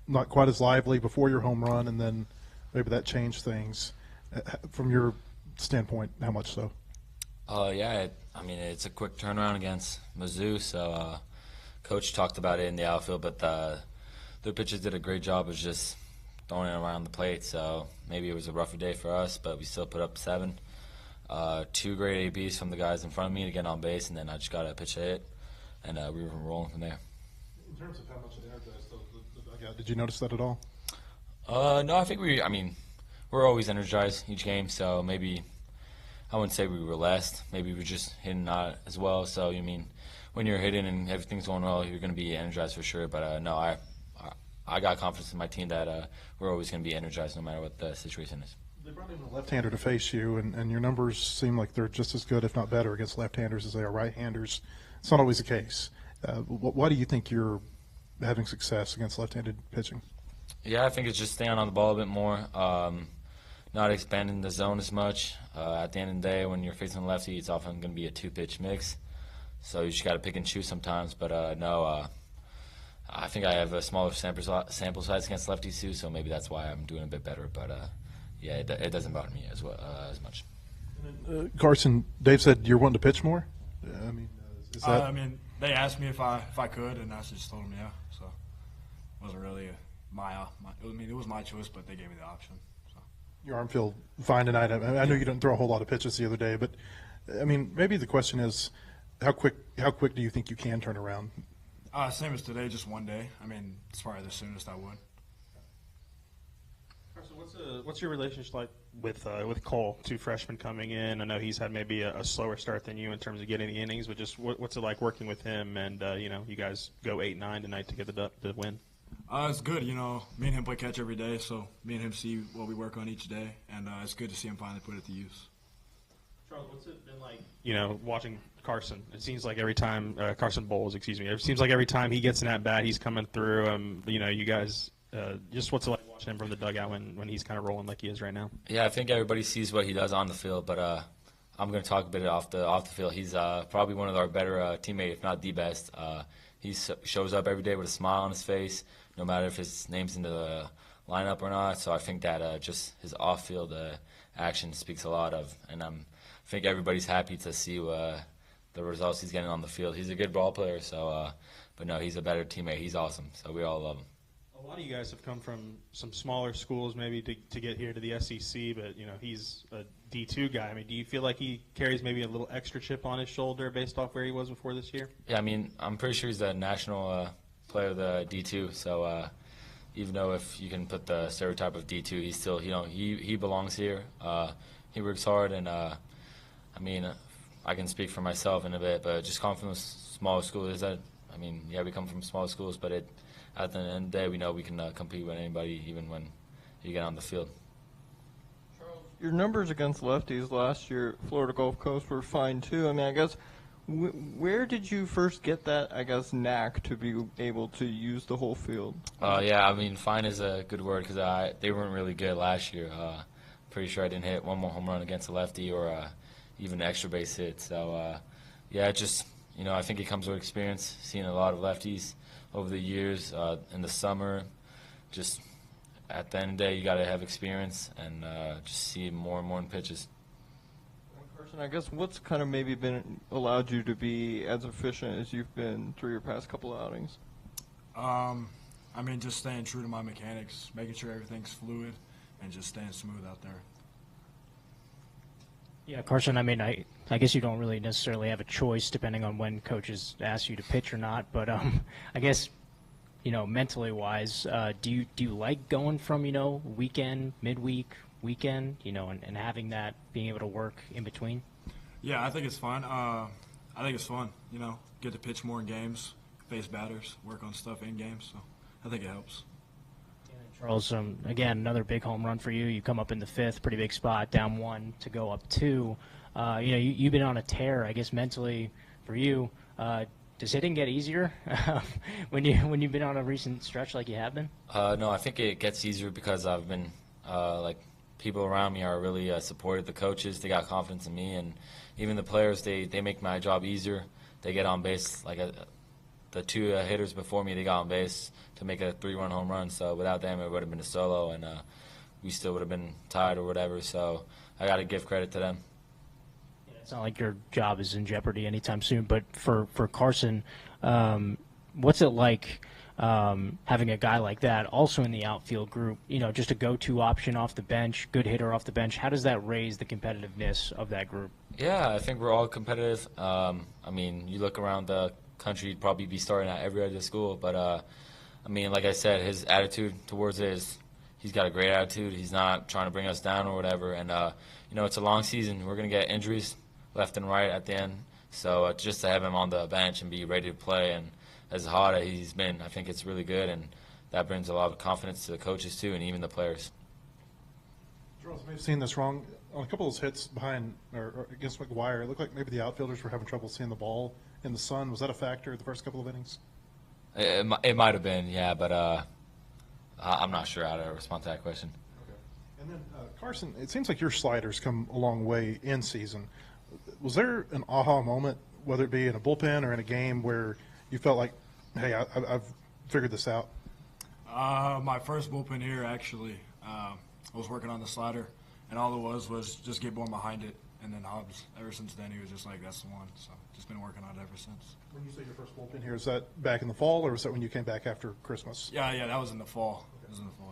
not quite as lively before your home run, and then maybe that changed things. From your standpoint, how much so? Yeah, I mean, it's a quick turnaround against Mizzou, so Coach talked about it in the outfield, but their pitchers did a great job of just throwing it around the plate, so maybe it was a rougher day for us, but we still put up 7. 2 great ABs from the guys in front of me to get on base, and then I just got a pitch to hit, and we were rolling from there. In terms of how much it energized the dugout, did you notice that at all? No, I think we're always energized each game, so maybe I wouldn't say we were less. Maybe we were just hitting not as well. So, you mean, when you're hitting and everything's going well, you're going to be energized for sure. But, no, I got confidence in my team that we're always going to be energized no matter what the situation is. They brought in a left-hander to face you, and your numbers seem like they're just as good, if not better, against left-handers as they are right-handers. It's not always the case. Why do you think you're having success against left-handed pitching? Yeah, I think it's just staying on the ball a bit more, not expanding the zone as much. At the end of the day, when you're facing a lefty, it's often going to be a 2-pitch mix. So you just got to pick and choose sometimes. But, no, I think I have a smaller sample size against lefties too, so maybe that's why I'm doing a bit better. But, yeah, it doesn't bother me as much. Carson, Dave said you're wanting to pitch more? I mean, is that? I mean, they asked me if I could, and I just told them yeah. So it wasn't really it was my choice, but they gave me the option. So. Your arm feel fine tonight. I know you didn't throw a whole lot of pitches the other day, but I mean, maybe the question is, how quick do you think you can turn around? Same as today, just one day. I mean, it's probably the soonest I would. So what's your relationship like with Cole? 2 freshmen coming in. I know he's had maybe a slower start than you in terms of getting the innings, but just what's it like working with him? And you guys go 8-9 tonight to get the win. It's good. Me and him play catch every day, so me and him see what we work on each day, and it's good to see him finally put it to use. Charles, what's it been like? Watching Carson. It seems like every time Carson Bowles, excuse me. It seems like every time he gets in at bat, he's coming through. You guys. Just what's it like watching him from the dugout when he's kind of rolling like he is right now? Yeah, I think everybody sees what he does on the field, but I'm going to talk a bit off the field. He's probably one of our better teammates, if not the best. He shows up every day with a smile on his face, no matter if his name's in the lineup or not. So I think that just his off-field action speaks a lot of, and I think everybody's happy to see the results he's getting on the field. He's a good ball player, so but no, he's a better teammate. He's awesome, so we all love him. A lot of you guys have come from some smaller schools maybe to get here to the SEC, but he's a D2 guy. I mean, do you feel like he carries maybe a little extra chip on his shoulder based off where he was before this year? Yeah, I mean, I'm pretty sure he's a national player of the D2, so even though if you can put the stereotype of D2, he's still, he belongs here. He works hard, and I mean, I can speak for myself in a bit, but just coming from a smaller school, we come from smaller schools, but at the end of the day, we know we can compete with anybody, even when you get on the field. Charles, your numbers against lefties last year at Florida Gulf Coast were fine, too. I mean, I guess, where did you first get that, knack to be able to use the whole field? Yeah, I mean, fine is a good word because they weren't really good last year. Pretty sure I didn't hit one more home run against a lefty or even an extra base hit. So, yeah, I think it comes with experience, seeing a lot of lefties over the years, in the summer. Just at the end of the day, you got to have experience and just see more and more in pitches. Carson, I guess what's kind of maybe allowed you to be as efficient as you've been through your past couple of outings? I mean, just staying true to my mechanics, making sure everything's fluid, and just staying smooth out there. Yeah, Carson, I mean, I guess you don't really necessarily have a choice depending on when coaches ask you to pitch or not, but I guess, mentally wise, do you like going from, weekend, midweek, weekend, and having that, being able to work in between? Yeah, I think it's fun. Get to pitch more in games, face batters, work on stuff in games, so I think it helps. Charles, again, another big home run for you. You come up in the 5th, pretty big spot, down 1 to go up 2. You've been on a tear, I guess, mentally for you. Does hitting get easier when you've been on a recent stretch like you have been? No, I think it gets easier because I've been people around me are really supportive. The coaches, they got confidence in me, and even the players, they make my job easier. They get on base the two hitters before me, they got on base to make a 3-run home run. So without them, it would have been a solo, and we still would have been tied or whatever. So I got to give credit to them. It's not like your job is in jeopardy anytime soon, but for Carson, what's it like having a guy like that also in the outfield group, just a go-to option off the bench, good hitter off the bench? How does that raise the competitiveness of that group? Yeah, I think we're all competitive. You look around the country, you'd probably be starting at every other school, but like I said, his attitude towards it is he's got a great attitude. He's not trying to bring us down or whatever, and it's a long season. We're going to get injuries left and right at the end, so just to have him on the bench and be ready to play, and as hot as he's been, I think it's really good, and that brings a lot of confidence to the coaches too, and even the players. Charles, I may have seen this wrong. On a couple of those hits behind or against McGuire, it looked like maybe the outfielders were having trouble seeing the ball in the sun. Was that a factor the first couple of innings? It might have been, yeah, but I'm not sure how to respond to that question. Okay. And then, Carson, it seems like your sliders come a long way in season. Was there an aha moment, whether it be in a bullpen or in a game, where you felt like, hey, I've figured this out? My first bullpen here, actually, I was working on the slider, and all it was just get born behind it. And then Hobbs, ever since then, he was just like, that's the one. So just been working on it ever since. When you say your first bullpen here, is that back in the fall, or was that when you came back after Christmas? Yeah, that was in the fall. Okay. It was in the fall,